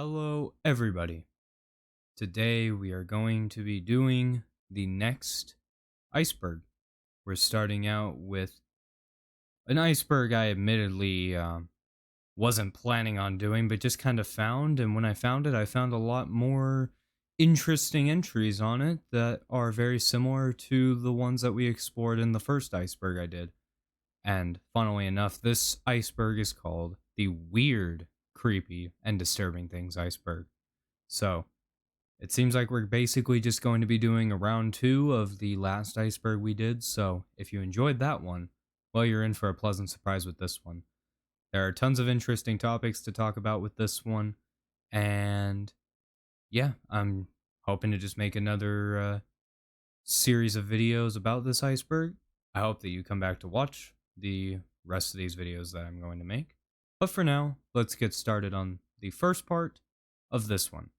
Hello everybody. Today we are going to be doing the next iceberg. We're starting out with an iceberg I admittedly wasn't planning on doing, but just kind of found, and when I found it, I found a lot more interesting entries on it that are very similar to the ones that we explored in the first iceberg I did. And funnily enough, this iceberg is called the Weird, Creepy, and Disturbing Things Iceberg. So, it seems like we're basically just going to be doing a round 2 of the last iceberg we did, so if you enjoyed that one, well, you're in for a pleasant surprise with this one. There are tons of interesting topics to talk about with this one, and yeah, I'm hoping to just make another series of videos about this iceberg. I hope that you come back to watch the rest of these videos that I'm going to make. But for now, let's get started on the first part of this one.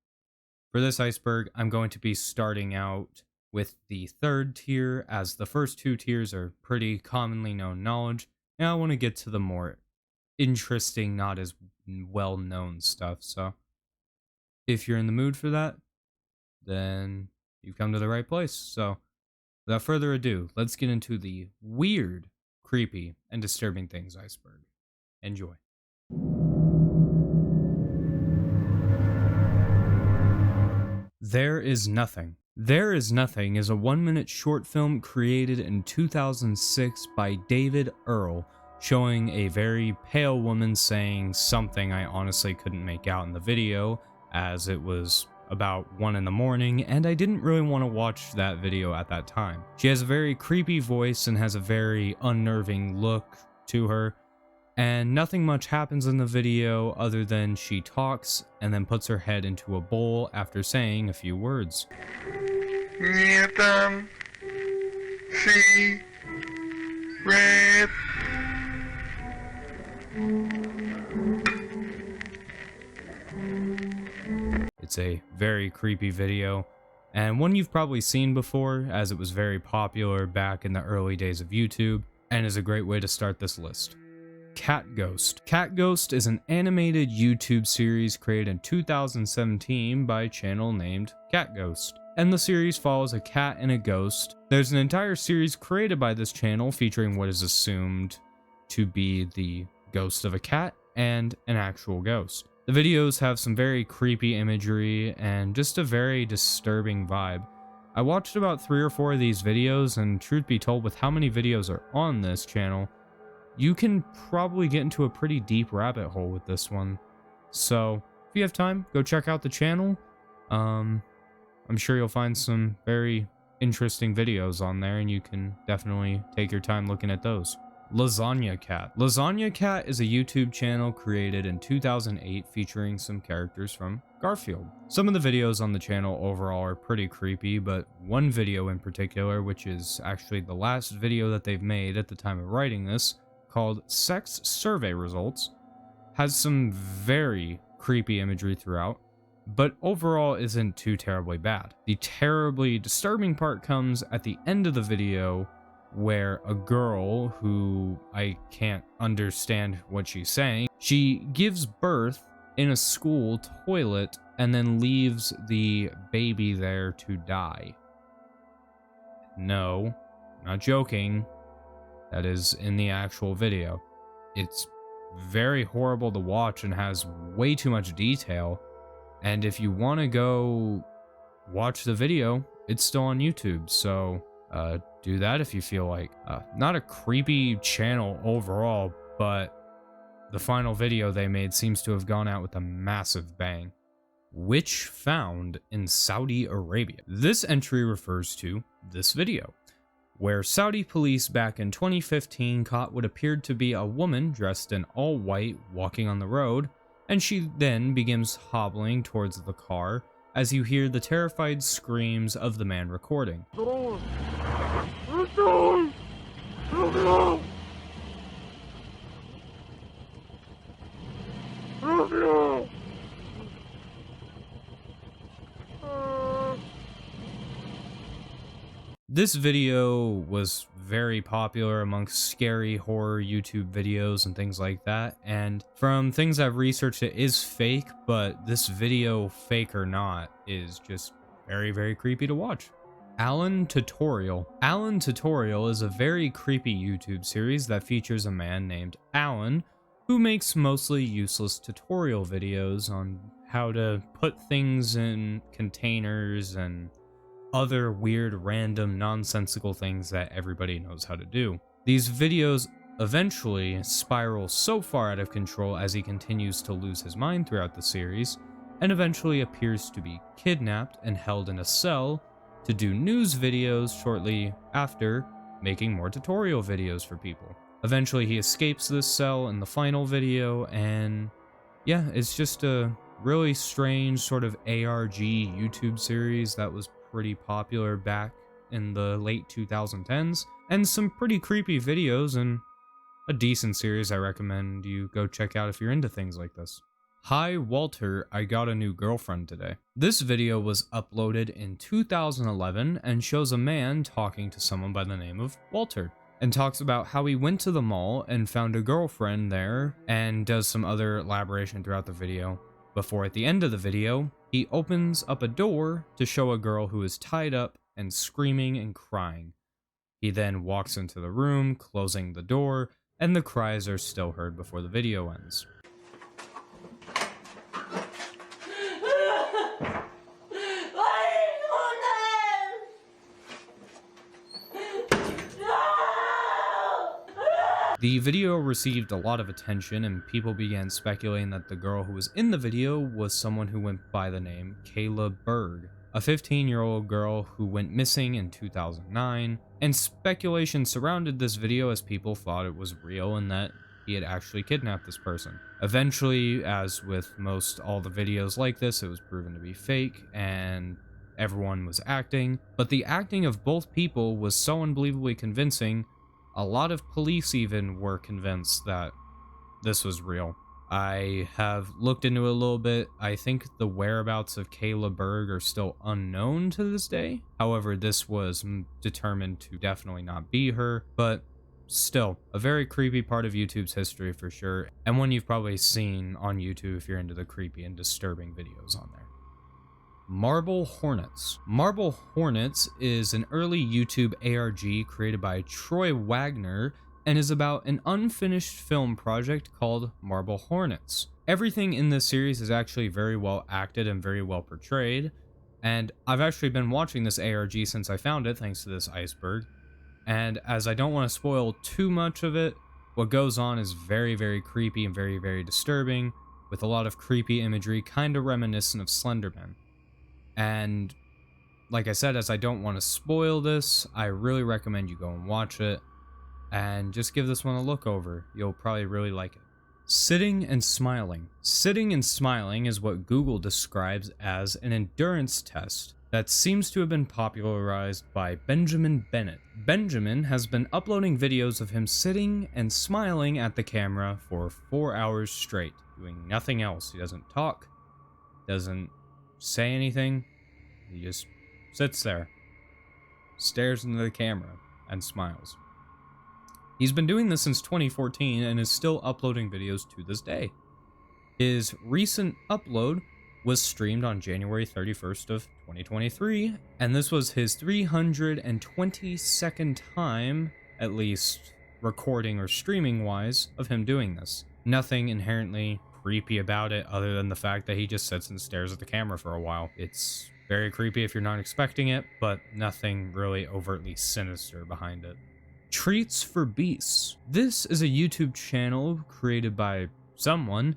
For this iceberg, I'm going to be starting out with the third tier, as the first two tiers are pretty commonly known knowledge, and I want to get to the more interesting, not as well-known stuff. So, if you're in the mood for that, then you've come to the right place. So, without further ado, let's get into the weird, creepy, and disturbing things iceberg. Enjoy. There is Nothing. There is Nothing is a 1-minute short film created in 2006 by David Earl, showing a very pale woman saying something I honestly couldn't make out in the video, as it was about 1 in the morning, and I didn't really want to watch that video at that time. She has a very creepy voice and has a very unnerving look to her, and nothing much happens in the video other than she talks and then puts her head into a bowl after saying a few words. It's a very creepy video, and one you've probably seen before, as it was very popular back in the early days of YouTube, and is a great way to start this list. Cat Ghost. Cat Ghost is an animated YouTube series created in 2017 by a channel named Cat Ghost, and the series follows a cat and a ghost. There's an entire series created by this channel featuring what is assumed to be the ghost of a cat and an actual ghost. The videos have some very creepy imagery and just a very disturbing vibe. I watched about 3 or 4 of these videos, and truth be told, with how many videos are on this channel, you can probably get into a pretty deep rabbit hole with this one. So, if you have time, go check out the channel. I'm sure you'll find some very interesting videos on there, and you can definitely take your time looking at those. Lasagna Cat. Lasagna Cat is a YouTube channel created in 2008 featuring some characters from Garfield. Some of the videos on the channel overall are pretty creepy, but one video in particular, which is actually the last video that they've made at the time of writing this, called Sex Survey Results, has some very creepy imagery throughout, but overall isn't too terribly bad. The terribly disturbing part comes at the end of the video, where a girl, who I can't understand what she's saying, she gives birth in a school toilet and then leaves the baby there to die. No, not joking. That is in the actual video. It's very horrible to watch and has way too much detail. And if you want to go watch the video, it's still on YouTube, so do that if you feel like. Not a creepy channel overall, but the final video they made seems to have gone out with a massive bang. Witch found in Saudi Arabia. This entry refers to this video, where Saudi police back in 2015 caught what appeared to be a woman dressed in all white walking on the road, and she then begins hobbling towards the car as you hear the terrified screams of the man recording. This video was very popular amongst scary horror YouTube videos and things like that, and from things I've researched, it is fake, but this video, fake or not, is just very creepy to watch. Alan Tutorial. Alan Tutorial is a very creepy YouTube series that features a man named Alan who makes mostly useless tutorial videos on how to put things in containers and other weird, random, nonsensical things that everybody knows how to do. These videos eventually spiral so far out of control as he continues to lose his mind throughout the series, and eventually appears to be kidnapped and held in a cell to do news videos shortly after making more tutorial videos for people. Eventually he escapes this cell in the final video, and yeah, it's just a really strange sort of ARG YouTube series that was pretty popular back in the late 2010s, and some pretty creepy videos, and a decent series I recommend you go check out if you're into things like this. Hi Walter, I got a new girlfriend today. This video was uploaded in 2011 and shows a man talking to someone by the name of Walter, and talks about how he went to the mall and found a girlfriend there, and does some other elaboration throughout the video, before at the end of the video, he opens up a door to show a girl who is tied up and screaming and crying. He then walks into the room, closing the door, and the cries are still heard before the video ends. The video received a lot of attention, and people began speculating that the girl who was in the video was someone who went by the name Kayla Berg, a 15-year-old girl who went missing in 2009, and speculation surrounded this video as people thought it was real and that he had actually kidnapped this person. Eventually, as with most all the videos like this, it was proven to be fake and everyone was acting, but the acting of both people was so unbelievably convincing. A lot of police even were convinced that this was real. I have looked into it a little bit. I think the whereabouts of Kayla Berg are still unknown to this day. However, this was determined to definitely not be her, but still, a very creepy part of YouTube's history for sure, and one you've probably seen on YouTube if you're into the creepy and disturbing videos on there. Marble Hornets. Marble Hornets is an early YouTube ARG created by Troy Wagner and is about an unfinished film project called Marble Hornets. Everything in this series is actually very well acted and very well portrayed, and I've actually been watching this ARG since I found it thanks to this Iceberg, and as I don't want to spoil too much of it, what goes on is very creepy and very disturbing, with a lot of creepy imagery kind of reminiscent of Slenderman. And like I said, as I don't want to spoil this, I really recommend you go and watch it and just give this one a look over. You'll probably really like it. Sitting and smiling. Sitting and smiling is what Google describes as an endurance test that seems to have been popularized by Benjamin Bennett. Benjamin has been uploading videos of him sitting and smiling at the camera for 4 hours straight, doing nothing else. He doesn't talk, doesn't say anything. He just sits there, stares into the camera, and smiles. He's been doing this since 2014 and is still uploading videos to this day. His recent upload was streamed on January 31st of 2023, and this was his 322nd time, at least recording or streaming wise, of him doing this. Nothing inherently creepy about it other than the fact that he just sits and stares at the camera for a while. It's very creepy if you're not expecting it, but nothing really overtly sinister behind it. Treats for Beasts. This is a YouTube channel created by someone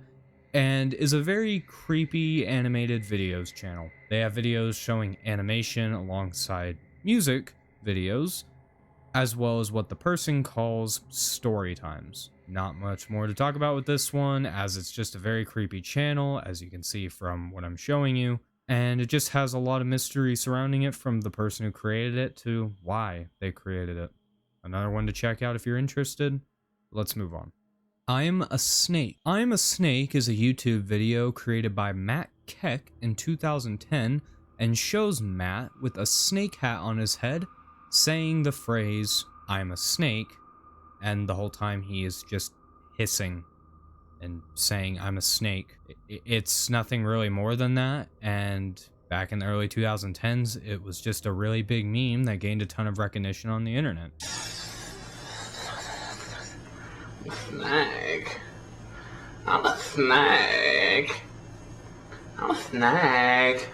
and is a very creepy animated videos channel. They have videos showing animation alongside music videos, as well as what the person calls story times. Not much more to talk about with this one, as it's just a very creepy channel, as you can see from what I'm showing you, and it just has a lot of mystery surrounding it, from the person who created it to why they created it. Another one to check out if you're interested. Let's move on. I'm a Snake. I'm a Snake is a YouTube video created by Matt Keck in 2010 and shows Matt with a snake hat on his head saying the phrase, "I'm a snake," and the whole time he is just hissing and saying, "I'm a snake." It's nothing really more than that, and back in the early 2010s, it was just a really big meme that gained a ton of recognition on the internet. Snake. I'm a snake. I'm a snake.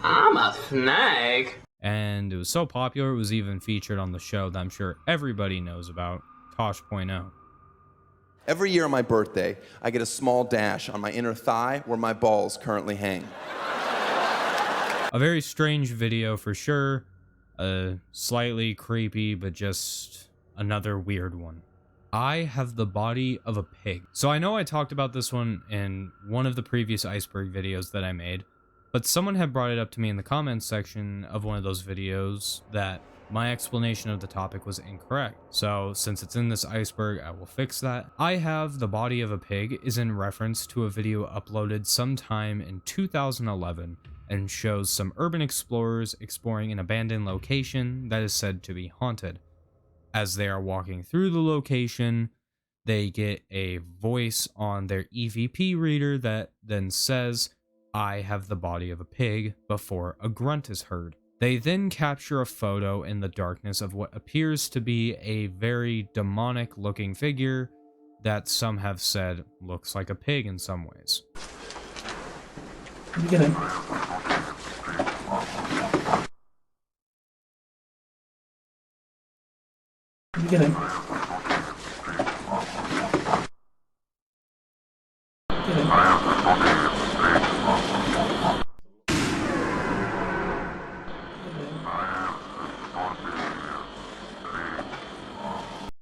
I'm a snake. And it was so popular, it was even featured on the show that I'm sure everybody knows about, Tosh.0. Every year on my birthday, I get a small dash on my inner thigh where my balls currently hang. A very strange video for sure, slightly creepy, but just another weird one. I have the body of a pig. So I know I talked about this one in one of the previous Iceberg videos that I made, but someone had brought it up to me in the comments section of one of those videos that my explanation of the topic was incorrect. So since it's in this Iceberg, I will fix that. I have the body of a pig is in reference to a video uploaded sometime in 2011 and shows some urban explorers exploring an abandoned location that is said to be haunted. As they are walking through the location, they get a voice on their EVP reader that then says, "I have the body of a pig," before a grunt is heard. They then capture a photo in the darkness of what appears to be a very demonic looking figure that some have said looks like a pig in some ways. You get him. You get him. Get him.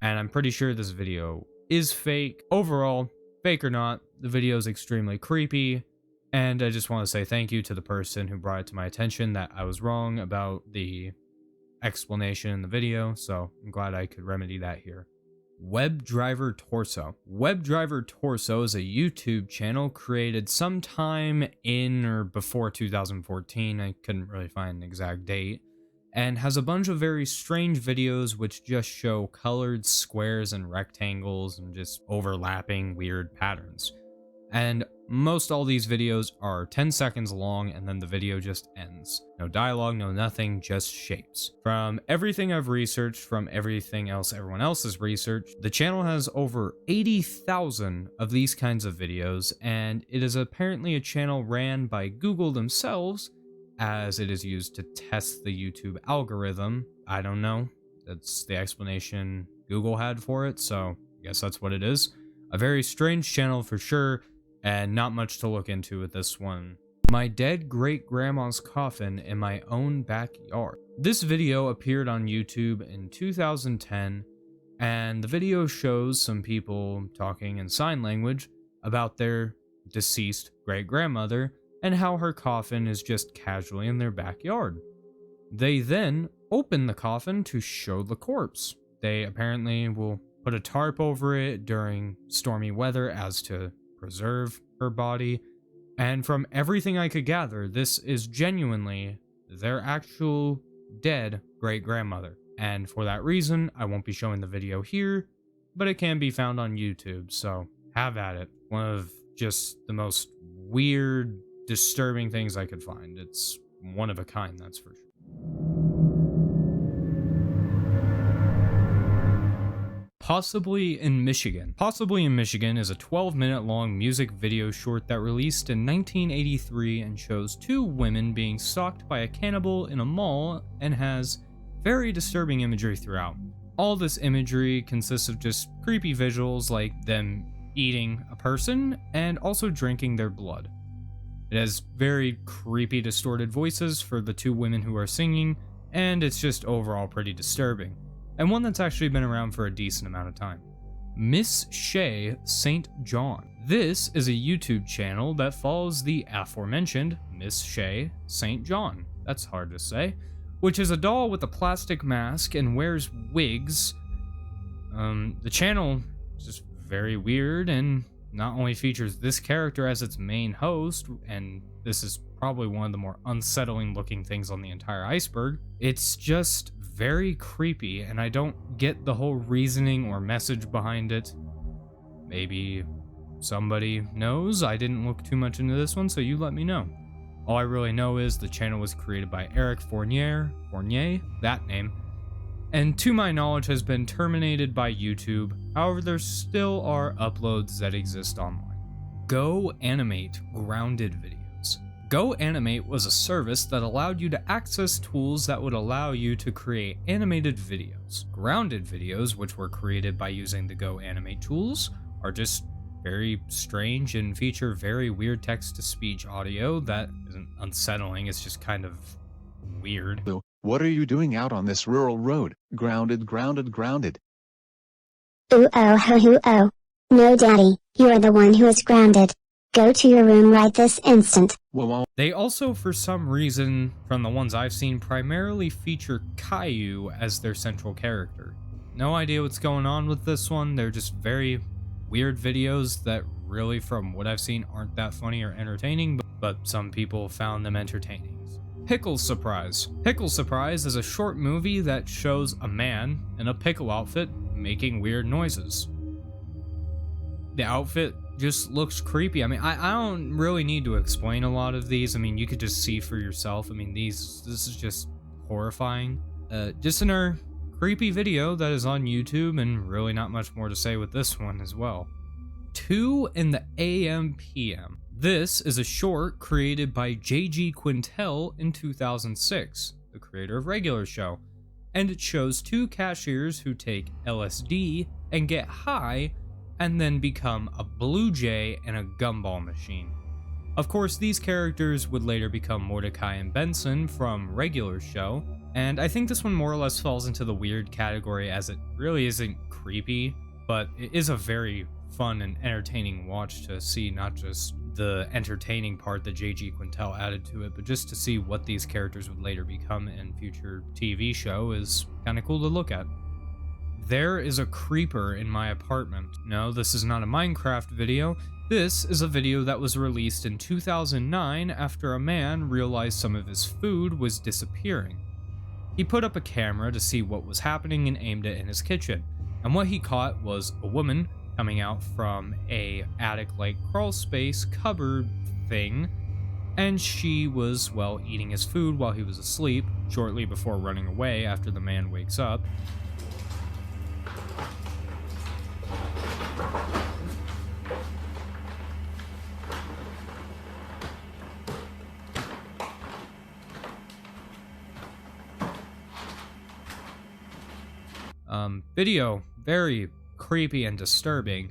And I'm pretty sure this video is fake. Overall, fake or not, the video is extremely creepy. And I just want to say thank you to the person who brought it to my attention that I was wrong about the explanation in the video. So I'm glad I could remedy that here. Webdriver Torso. Webdriver Torso is a YouTube channel created sometime in or before 2014. I couldn't really find an exact date. And has a bunch of very strange videos which just show colored squares and rectangles and just overlapping weird patterns. And most all these videos are 10 seconds long and then the video just ends. No dialogue, no nothing, just shapes. From everything I've researched, from everything else everyone else has researched, the channel has over 80,000 of these kinds of videos, and it is apparently a channel ran by Google themselves, as it is used to test the YouTube algorithm. I don't know. That's the explanation Google had for it, so I guess that's what it is. A very strange channel for sure, and not much to look into with this one. My dead great-grandma's coffin in my own backyard. This video appeared on YouTube in 2010, and the video shows some people talking in sign language about their deceased great-grandmother and how her coffin is just casually in their backyard. They then open the coffin to show the corpse. They apparently will put a tarp over it during stormy weather as to preserve her body, and from everything I could gather, this is genuinely their actual dead great-grandmother. And for that reason, I won't be showing the video here, but it can be found on YouTube, so have at it. One of just the most weird, disturbing things I could find. It's one of a kind, that's for sure. Possibly in Michigan. Possibly in Michigan is a 12-minute long music video short that released in 1983 and shows two women being stalked by a cannibal in a mall and has very disturbing imagery throughout. All this imagery consists of just creepy visuals like them eating a person and also drinking their blood. It has very creepy distorted voices for the two women who are singing, and it's just overall pretty disturbing. And one that's actually been around for a decent amount of time. Miss Shay St. John. This is a YouTube channel that follows the aforementioned Miss Shay St. John. That's hard to say. Which is a doll with a plastic mask and wears wigs. The channel is just very weird and not only features this character as its main host, and this is probably one of the more unsettling looking things on the entire iceberg, it's just very creepy, and I don't get the whole reasoning or message behind it. Maybe somebody knows. I didn't look too much into this one, so you let me know. All I really know is the channel was created by Eric Fournier, that name, and to my knowledge has been terminated by YouTube. However, there still are uploads that exist online. Goanimate grounded videos. Goanimate was a service that allowed you to access tools that would allow you to create animated videos. Grounded videos, which were created by using the Goanimate tools, are just very strange and feature very weird text-to-speech audio that isn't unsettling, it's just kind of weird. What are you doing out on this rural road? Grounded, grounded, grounded. Ooh oh ho hoo oh. No daddy, you are the one who is grounded. Go to your room right this instant. Whoa. They also, for some reason, from the ones I've seen, primarily feature Caillou as their central character. No idea what's going on with this one, they're just very weird videos that really, from what I've seen, aren't that funny or entertaining, but some people found them entertaining. Pickle Surprise. Pickle Surprise is a short movie that shows a man in a pickle outfit making weird noises. The outfit just looks creepy. I mean, I don't really need to explain a lot of these. I mean, you could just see for yourself. I mean, this is just horrifying. Just another creepy video that is on YouTube, and really not much more to say with this one as well. 2 in the AM PM. This is a short created by J.G. Quintel in 2006, the creator of Regular Show, and it shows 2 cashiers who take LSD and get high and then become a blue jay and a gumball machine. Of course, these characters would later become Mordecai and Benson from Regular Show, and I think this one more or less falls into the weird category as it really isn't creepy, but it is a very fun and entertaining watch to see, not just the entertaining part that J.G. Quintel added to it, but just to see what these characters would later become in future TV show is kind of cool to look at. There is a creeper in my apartment. No, this is not a Minecraft video. This is a video that was released in 2009 after a man realized some of his food was disappearing. He put up a camera to see what was happening and aimed it in his kitchen, and what he caught was a woman coming out from a attic-like crawl space cupboard thing, and she was, well, eating his food while he was asleep, shortly before running away after the man wakes up. Video, very creepy and disturbing.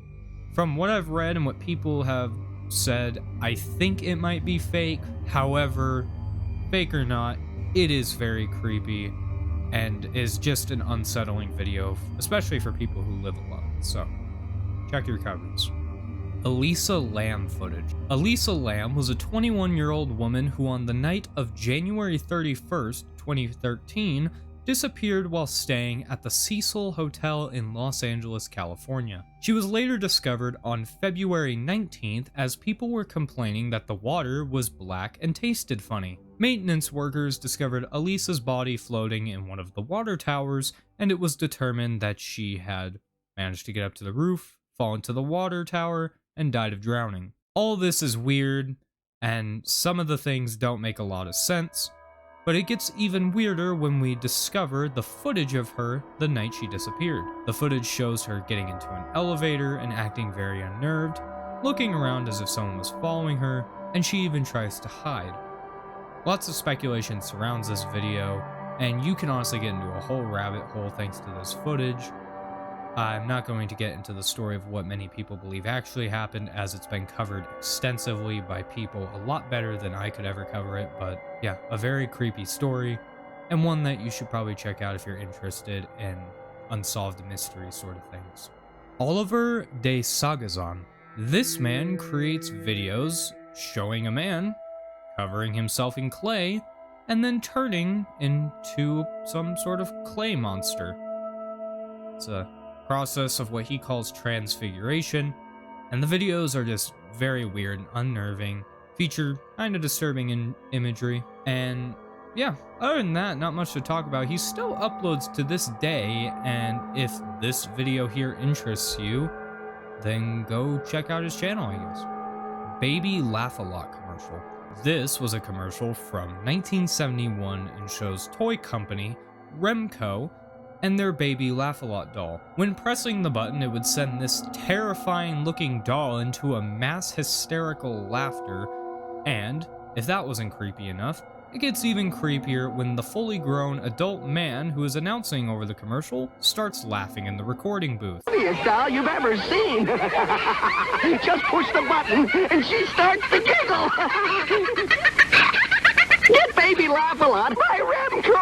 From what I've read and what people have said, I think it might be fake. However, fake or not, it is very creepy and is just an unsettling video, especially for people who live alone. So, check your cupboards. Elisa Lamb footage. Elisa Lamb was a 21-year-old woman who on the night of January 31st, 2013, disappeared while staying at the Cecil Hotel in Los Angeles, California. She was later discovered on February 19th as people were complaining that the water was black and tasted funny. Maintenance workers discovered Elisa's body floating in one of the water towers, and it was determined that she had managed to get up to the roof, fall into the water tower, and died of drowning. All this is weird, and some of the things don't make a lot of sense. But it gets even weirder when we discover the footage of her the night she disappeared. The footage shows her getting into an elevator and acting very unnerved, looking around as if someone was following her, and she even tries to hide. Lots of speculation surrounds this video, and you can honestly get into a whole rabbit hole thanks to this footage. I'm not going to get into the story of what many people believe actually happened, as it's been covered extensively by people a lot better than I could ever cover it, but yeah, a very creepy story, and one that you should probably check out if you're interested in unsolved mystery sort of things. Olivier de Sagazon. This man creates videos showing a man covering himself in clay and then turning into some sort of clay monster. It's a process of what he calls transfiguration, And the videos are just very weird and unnerving, feature kind of disturbing imagery, and yeah, other than that, not much to talk about. He still uploads to this day, and if this video here interests you, then go check out his channel, I guess. Baby Laugh-A-Lot commercial. This was a commercial from 1971 and shows toy company Remco and their baby Laugh-A-Lot doll. When pressing the button, it would send this terrifying looking doll into a mass hysterical laughter, and if that wasn't creepy enough, it gets even creepier when the fully grown adult man who is announcing over the commercial starts laughing in the recording booth. Funniest doll you've ever seen. Just push the button and she starts to giggle. Get Baby Laugh-A-Lot by Remco.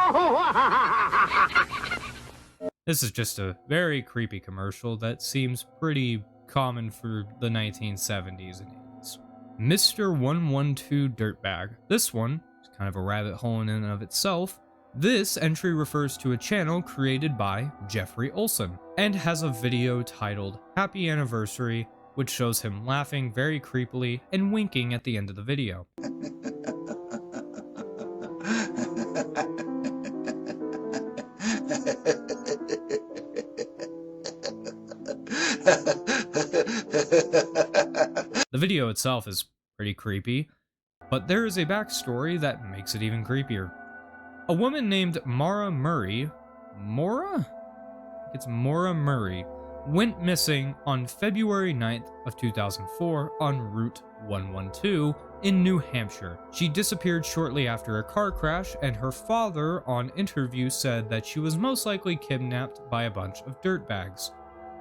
This is just a very creepy commercial that seems pretty common for the 1970s and 80s. Mr. 112 Dirtbag. This one is kind of a rabbit hole in and of itself. This entry refers to a channel created by Jeffrey Olsen and has a video titled Happy Anniversary, which shows him laughing very creepily and winking at the end of the video. The video itself is pretty creepy, but there is a backstory that makes it even creepier. A woman named Mara Murray, It's Mara Murray, went missing on February 9th of 2004 on Route 112 in New Hampshire. She disappeared shortly after a car crash, and her father on interview said that she was most likely kidnapped by a bunch of dirtbags.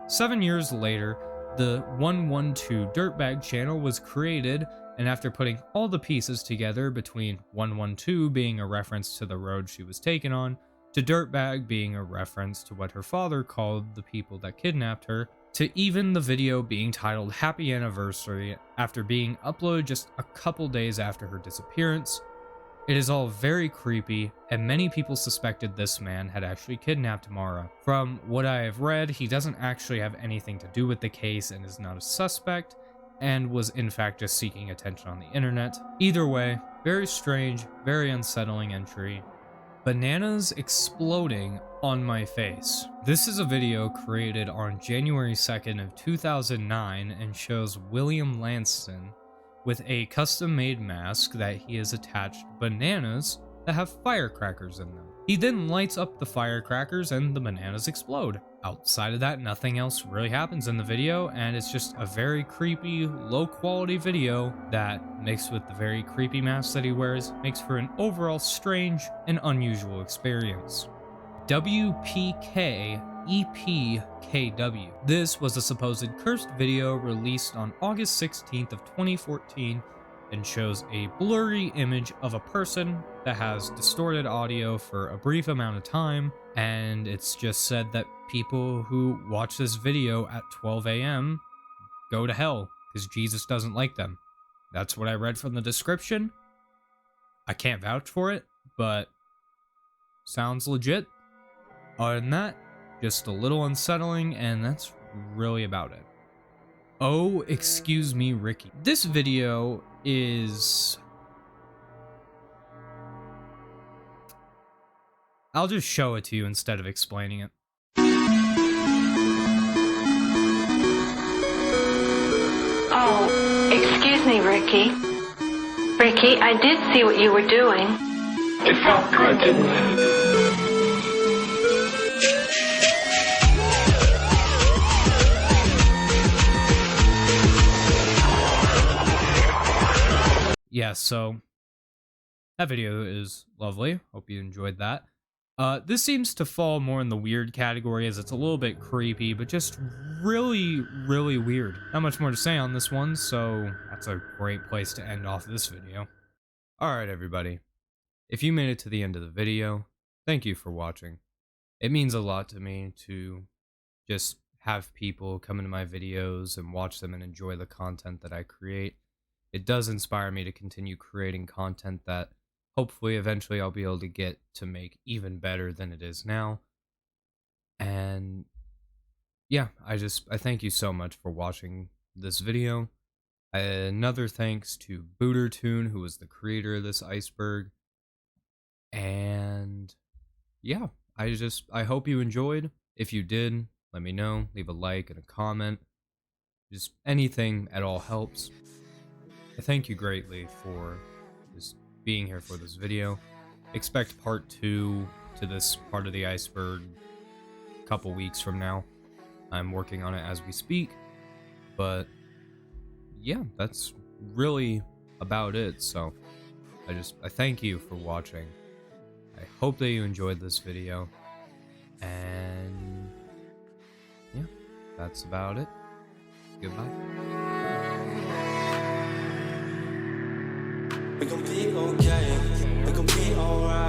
7 years later, the 112 Dirtbag channel was created, and after putting all the pieces together between 112 being a reference to the road she was taken on, to Dirtbag being a reference to what her father called the people that kidnapped her, to even the video being titled Happy Anniversary after being uploaded just a couple days after her disappearance, it is all very creepy, and many people suspected this man had actually kidnapped Mara. From what I have read, he doesn't actually have anything to do with the case and is not a suspect, and was in fact just seeking attention on the internet. Either way, very strange, very unsettling entry. Bananas exploding on my face. This is a video created on January 2nd of 2009 and shows William Lanston with a custom-made mask that he has attached bananas that have firecrackers in them. He then lights up the firecrackers and the bananas explode. Outside of that, nothing else really happens in the video, and it's just a very creepy, low-quality video that, mixed with the very creepy mask that he wears, makes for an overall strange and unusual experience. wpkepkw. This was a supposed cursed video released on August 16th of 2014 and shows a blurry image of a person that has distorted audio for a brief amount of time, and it's just said that people who watch this video at 12 a.m. go to hell because Jesus doesn't like them. That's what I read from the description. I can't vouch for it, but sounds legit. Other than that, just a little unsettling, and that's really about it. Oh, excuse me, Ricky. This video is... I'll just show it to you instead of explaining it. Oh, excuse me, Ricky. Ricky, I did see what you were doing. It felt good, didn't it? Yeah, so that video is lovely. Hope you enjoyed that. This seems to fall more in the weird category as it's a little bit creepy, but just really, really weird. Not much more to say on this one, so that's a great place to end off this video. Alright, everybody. If you made it to the end of the video, thank you for watching. It means a lot to me to just have people come into my videos and watch them and enjoy the content that I create. It does inspire me to continue creating content that hopefully eventually I'll be able to get to make even better than it is now. And yeah, I thank you so much for watching this video. Another thanks to Bootertoon, who was the creator of this iceberg. And yeah, I hope you enjoyed. If you did, let me know. Leave a like and a comment. Just anything at all helps. I thank you greatly for just being here for this video. Expect part 2 to this part of the iceberg a couple weeks from now. I'm working on it as we speak, but yeah, that's really about it. So I thank you for watching. I hope that you enjoyed this video, and yeah, that's about it. Goodbye. We gon' be okay, we gon' be alright.